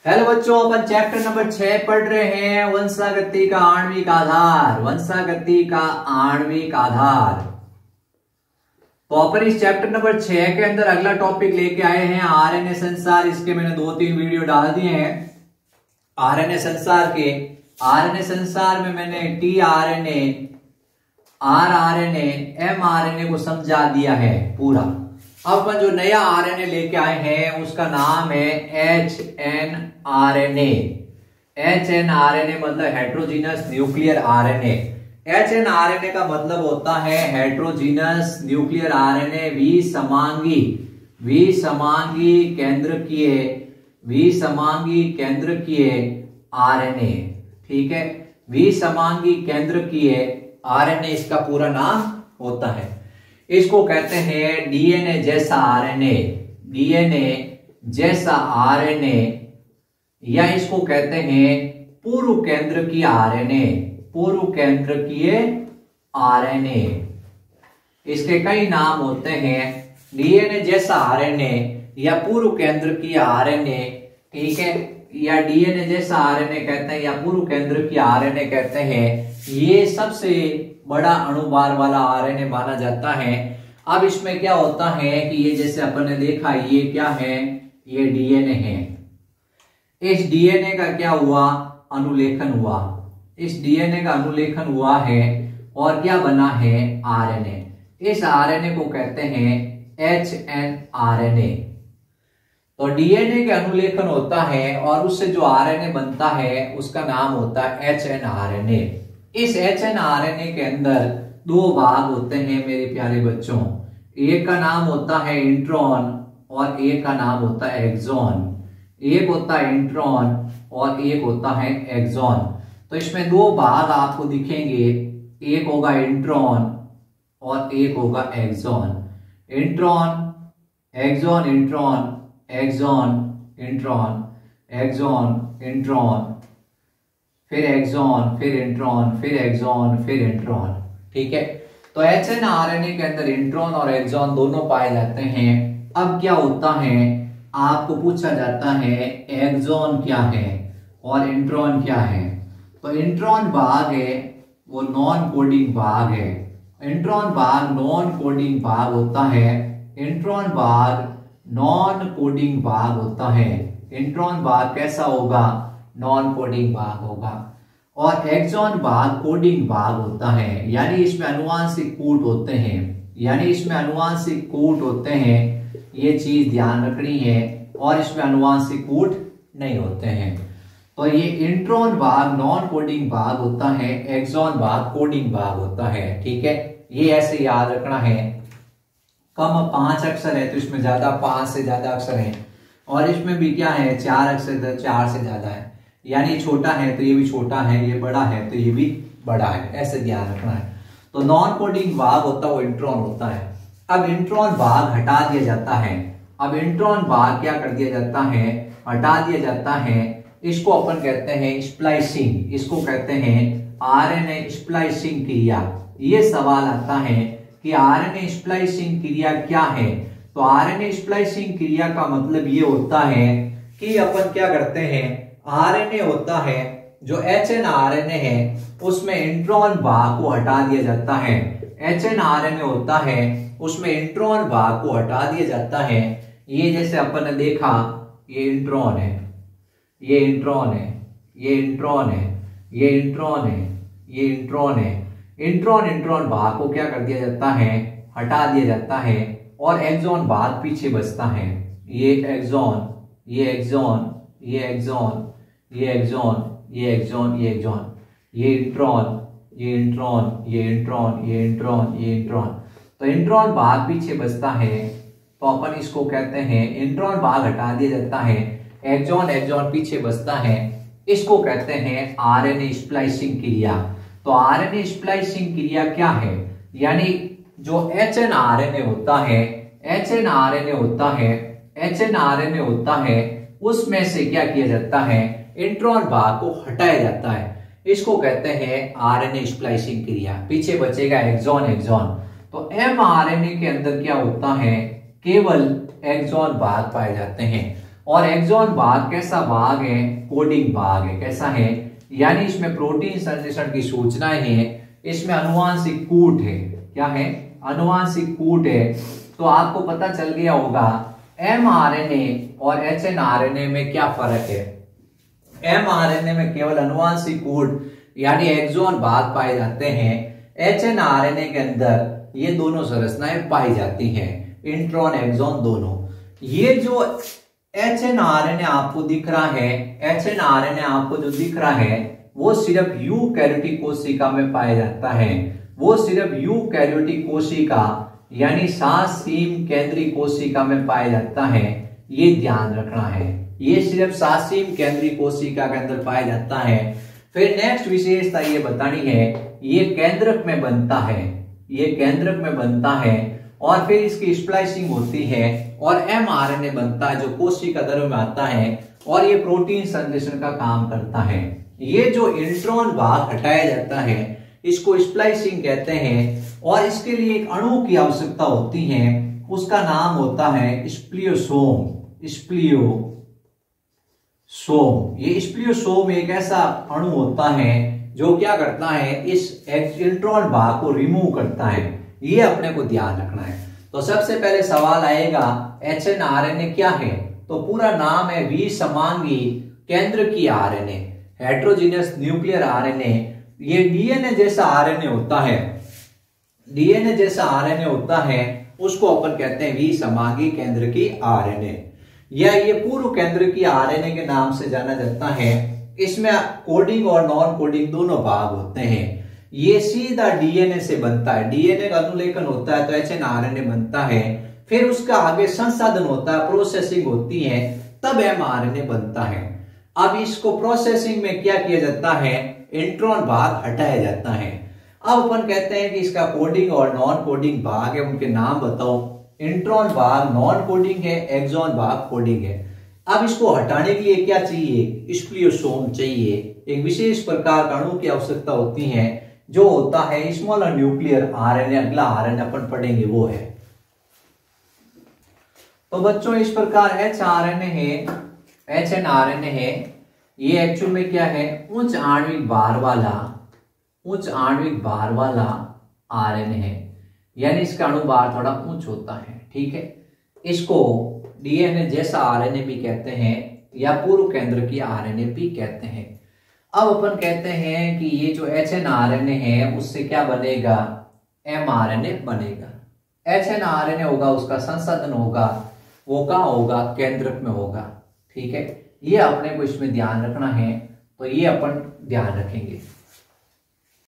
Hello बच्चों, अपन chapter number 6 पढ़ रहे हैं, वंशागति का आणविक आधार। वंशागति का आणविक आधार। तो अपन इस चैप्टर नंबर 6 के अंदर अगला टॉपिक लेके आए हैं आरएनए संसार। इसके मैंने 2-3 वीडियो डाल दिए हैं आरएनए संसार के। आरएनए संसार में मैंने टीआरएनए, आरआरएनए, एमआरएनए को समझा दिया है पूरा। अब अपन जो नया आरएनए लेके आए हैं उसका नाम है एचएनआरएनए। एचएनआरएनए मतलब हेट्रोजीनस न्यूक्लियर आरएनए। एचएनआरएनए का मतलब होता है हेट्रोजीनस न्यूक्लियर आरएनए, विसमांगी केंद्रकीय आरएनए। ठीक है, विसमांगी केंद्रकीय आरएनए इसका पूरा नाम होता है। इसको कहते हैं डीएनए जैसा आरएनए, डीएनए जैसा आरएनए, या इसको कहते हैं पूर्व केंद्रकीय आरएनए, पूर्व केंद्रकीय आरएनए। इसके कई नाम होते हैं, डीएनए जैसा आरएनए या पूर्व केंद्रकीय आरएनए। ठीक है, या डीएनए जैसा आरएनए कहते हैं या पूर्व केंद्रकीय आरएनए कहते हैं। ये सबसे बड़ा अणुभार वाला आरएनए माना जाता है। अब इसमें क्या होता है कि ये जैसे अपन ने देखा, ये क्या है, ये डीएनए है। इस डीएनए का क्या हुआ, अनुलेखन हुआ। इस डीएनए का अनुलेखन हुआ है और क्या बना है, आरएनए। इस आरएनए को कहते हैं एचएनआरएनए। तो डीएनए के अनुलेखन होता है और उससे जो आरएनए बनता है उसका नाम होता है एचएनआरएनए। इस एचएनआरएनए के अंदर दो भाग होते हैं मेरे प्यारे बच्चों। एक का नाम होता है इंट्रॉन और एक का नाम होता है एक्सॉन। एक होता है इंट्रॉन और एक होता है एक्सॉन। तो इसमें दो भाग आपको दिखेंगे, एक होगा इंट्रॉन और एक होगा exon. Intron, exon, intron, exon, intron, exon, intron, फिर एक्सॉन, फिर इंट्रॉन, फिर एक्सॉन, फिर इंट्रॉन। ठीक है, तो एचएनआरएनए के अंदर इंट्रॉन और एक्सॉन दोनों पाए जाते हैं। अब क्या होता है, आपको पूछा जाता है एक्सॉन क्या है और इंट्रॉन क्या है। तो इंट्रॉन भाग है वो नॉन कोडिंग भाग है। इंट्रॉन भाग नॉन कोडिंग भाग होता है। इंट्रॉन भाग नॉन कोडिंग भाग होता है। इंट्रॉन भाग कैसा होगा, नॉन कोडिंग भाग होगा। और एक्सॉन भाग कोडिंग भाग होता है, यानी इसमें अनुवांशिक कूट होते हैं, यानी इसमें अनुवांशिक कूट होते हैं। ये चीज ध्यान रखनी है, और इसमें अनुवांशिक कूट नहीं होते हैं। तो ये इंट्रॉन भाग नॉन कोडिंग भाग होता है, एक्सॉन भाग कोडिंग भाग होता है। ठीक है, ये ऐसे याद रखना है। कम 5 अक्षर है तो इसमें ज्यादा, 5 से ज्यादा अक्षर है, और इसमें भी क्या है, 4 अक्षर, तो 4 से ज्यादा है। यानी छोटा है तो ये भी छोटा है, ये बड़ा है तो ये भी बड़ा है, ऐसे ध्यान रखना है। तो नॉन कोडिंग भाग होता है वो इंट्रॉन होता है। अब इंट्रॉन भाग हटा दिया जाता है। अब इंट्रॉन भाग क्या कर दिया जाता है, हटा दिया जाता है। इसको अपन कहते हैं स्प्लाइसिंग, इसको कहते हैं आरएनए स्प्लाइसिंग क्रिया। ये सवाल आता है कि आरएनए स्प्लाइसिंग क्रिया क्या है। तो आरएनए स्प्लाइसिंग क्रिया का मतलब ये होता है कि अपन क्या करते हैं, आरएनए होता है जो एचएनआरएनए है उसमें इंट्रॉन भाग को हटा दिया जाता है। एचएनआरएनए होता है उसमें इंट्रॉन भाग को हटा दिया जाता है। ये जैसे अपन ने देखा, ये इंट्रॉन है, ये इंट्रॉन है, ये इंट्रॉन है, ये इंट्रॉन है, ये इंट्रॉन है। इंट्रॉन इंट्रॉन भाग को क्या कर दिया जाता है, हटा दिया जाता है, और एक्सॉन भाग पीछे बचता है। ये एक्सॉन, ये एक्सॉन, ये एक्सॉन, ये एक्सॉन, ये एक्सॉन, ये एक्सॉन, ये इंट्रॉन, ये इंट्रॉन, ये इंट्रॉन, ये इंट्रॉन, ये इंट्रॉन। तो इंट्रॉन भाग पीछे बचता है, तो अपन इसको कहते हैं इंट्रॉन भाग हटा दिया जाता है, एक्सॉन एक्सॉन पीछे बचता है। इसको कहते हैं आरएनए स्प्लाइसिंग क्रिया। तो आरएनए स्प्लाइसिंग क्रिया क्या है, यानी जो एचएनआरएनए होता है, एचएनआरएनए होता है, एचएनआरएनए होता है, उसमें से क्या किया जाता है, इंट्रॉन भाग को हटाया जाता है। इसको कहते हैं आरएनए स्प्लाइसिंग क्रिया। पीछे बचेगा एक्सॉन एक्सॉन। तो एमआरएनए के अंदर क्या होता है, केवल एक्सॉन भाग पाए जाते हैं। और एक्सॉन भाग कैसा भाग है? कोडिंग भाग है। कैसा है? यानी इसमें प्रोटीन संश्लेषण की सूचनाएं हैं, इसमें अनुवांशिक कूट है। क्या है? अनुवांशिक कूट है। तो आपको पता चल गया होगा mRNA और hnRNA में क्या फर्क है। mRNA में केवल अनुवांशिक कूट यानी एक्सॉन भाग पाए जाते हैं, hnRNA के अंदर ये दोनों संरचनाएं पाई जाती हैं, इंट्रॉन एक्सॉन दोनों। ये जो hnRNA आपको दिख रहा है, hnRNA आपको जो दिख रहा है वो सिर्फ यूकैरियोटिक कोशिका में पाया जाता है। वो सिर्फ यूकैरियोटिक कोशिका यानी सासीम केंद्रीय कोशिका में पाया जाता है। ये ध्यान रखना है, ये सिर्फ सासीम केंद्रीय कोशिका के अंदर पाया जाता है। फिर नेक्स्ट विशेषता ये बतानी है, ये केंद्रक में बनता है, ये केंद्रक में बनता है और फिर इसकी स्प्लाइसिंग होती है और mRNA बनता है जो कोशिका द्रव्य में आता है और ये प्रोटीन संश्लेषण का काम करता है। ये जो इंट्रॉन भाग हटाया जाता है इसको स्प्लाइसिंग कहते हैं और इसके लिए एक अणु की आवश्यकता होती है, उसका नाम होता है स्प्लियोसोम। स्प्लियोसोम, ये स्प्लियोसोम एक ऐसा अणु होता है जो क्या करता है? इस इंट्रॉन भाग को रिमूव करता है। ये अपने को ध्यान रखना है। तो सबसे पहले सवाल आएगा hnRNA क्या है? तो पूरा नाम है विसमांगी केंद्रकीय आरएनए, हेट्रोजीनियस न्यूक्लियर आरएनए। ये डीएनए जैसा आरएनए होता है, डीएनए जैसा आरएनए होता है, उसको अपन कहते हैं विसमांगी केंद्रकीय आरएनए या ये पूर्व केंद्रकीय आरएनए के नाम से जाना जाता है। इसमें कोडिंग और नॉन कोडिंग दोनों भाग होते हैं। ये सीधा डीएनए से बनता है, डीएनए का अनुलेखन होता है तो hnRNA बनता है, फिर उसका आगे संसाधन होता है, प्रोसेसिंग होती है, तब mRNA बनता है। अब इसको प्रोसेसिंग में क्या किया जाता है? इंट्रॉन भाग हटाया जाता है। अब अपन कहते हैं कि इसका कोडिंग और नॉन कोडिंग भाग है, उनके नाम बताओ। इंट्रॉन भाग नॉन कोडिंग है, एक्सॉन भाग कोडिंग है। अब इसको हटाने के लिए क्या चाहिए? स्प्लियोसोम चाहिए, एक विशेष प्रकार का अणु की आवश्यकता होती है जो होता है स्मॉलर न्यूक्लियर आरएनए। अगला आरएनए अपन पढ़ेंगे वो है। तो बच्चों इस प्रकार hnRNA है, ये एक्चुअल में क्या है? उच्च आणविक भार वाला आरएनए है, यानी इसका अणु भार थोड़ा उच्च होता है। ठीक है, इसको डीएनए जैसा आरएनए भी कहते हैं या पूर्व केंद्र की आरएनए भी कहते हैं। अब अपन कहते हैं कि ये जो hnRNA है उससे क्या बनेगा? mRNA बनेगा। hnRNA होगा, उसका संसाधन होगा, वो कहाँ होगा? केंद्रक में होगा। ठीक है, ये अपने को इसमें ध्यान रखना है, तो ये अपन ध्यान रखेंगे।